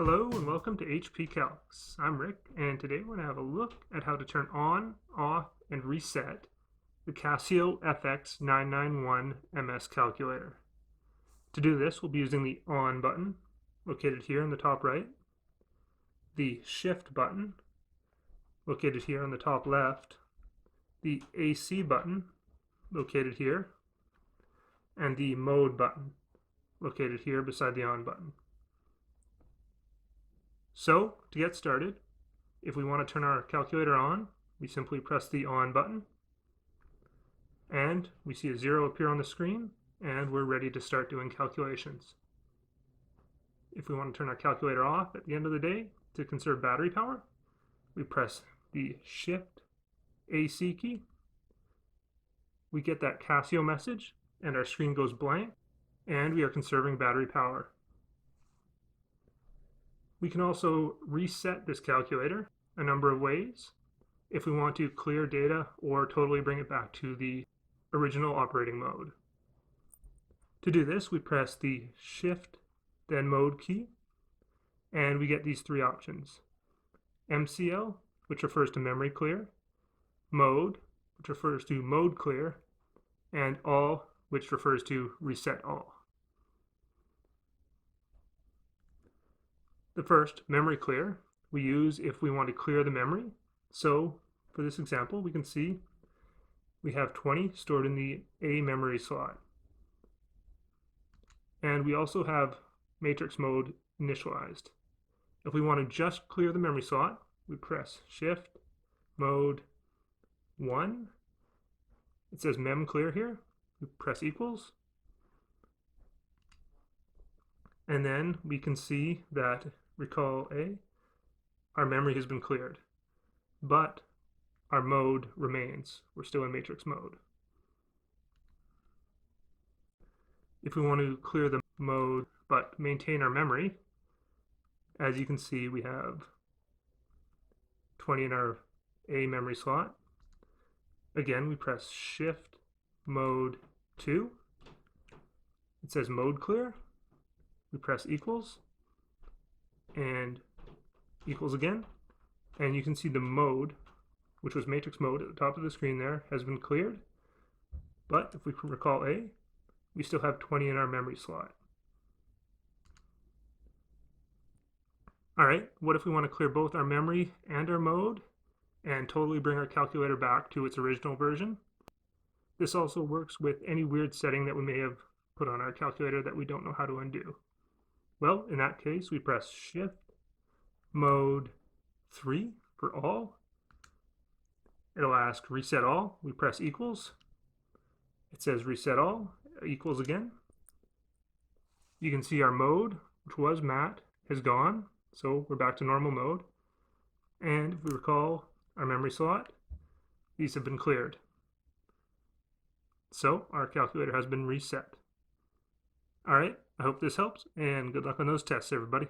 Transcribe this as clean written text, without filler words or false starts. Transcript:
Hello and welcome to HP Calcs. I'm Rick, and today we're going to have a look at how to turn on, off, and reset the Casio fx-991 MS calculator. To do this, we'll be using the on button, located here in the top right, the shift button, located here on the top left, the AC button, located here, and the mode button, located here beside the on button. So, to get started, if we want to turn our calculator on, we simply press the on button, and we see a 0 appear on the screen, and we're ready to start doing calculations. If we want to turn our calculator off at the end of the day to conserve battery power, we press the Shift AC key. We get that Casio message, and our screen goes blank, and we are conserving battery power. We can also reset this calculator a number of ways if we want to clear data or totally bring it back to the original operating mode. To do this, we press the Shift then Mode key, and we get these three options: MCL, which refers to memory clear, Mode, which refers to mode clear, and All, which refers to reset all. The first, memory clear, we use if we want to clear the memory. So for this example, we can see we have 20 stored in the A memory slot. And we also have matrix mode initialized. If we want to just clear the memory slot, we press Shift, Mode 1. It says mem clear here. We press equals. And then we can see that, recall A, our memory has been cleared, but our mode remains. We're still in matrix mode. If we want to clear the mode but maintain our memory, as you can see, we have 20 in our A memory slot. Again, we press Shift, Mode 2. It says mode clear. We press equals and equals again, and you can see the mode, which was matrix mode at the top of the screen there, has been cleared. But if we recall A, we still have 20 in our memory slot. Alright, what if we want to clear both our memory and our mode and totally bring our calculator back to its original version? This also works with any weird setting that we may have put on our calculator that we don't know how to undo. Well, in that case, we press Shift, Mode 3 for all. It'll ask reset all. We press equals. It says reset all, equals again. You can see our mode, which was matte, has gone, so we're back to normal mode. And if we recall our memory slot, these have been cleared. So our calculator has been reset. Alright, I hope this helps, and good luck on those tests, everybody.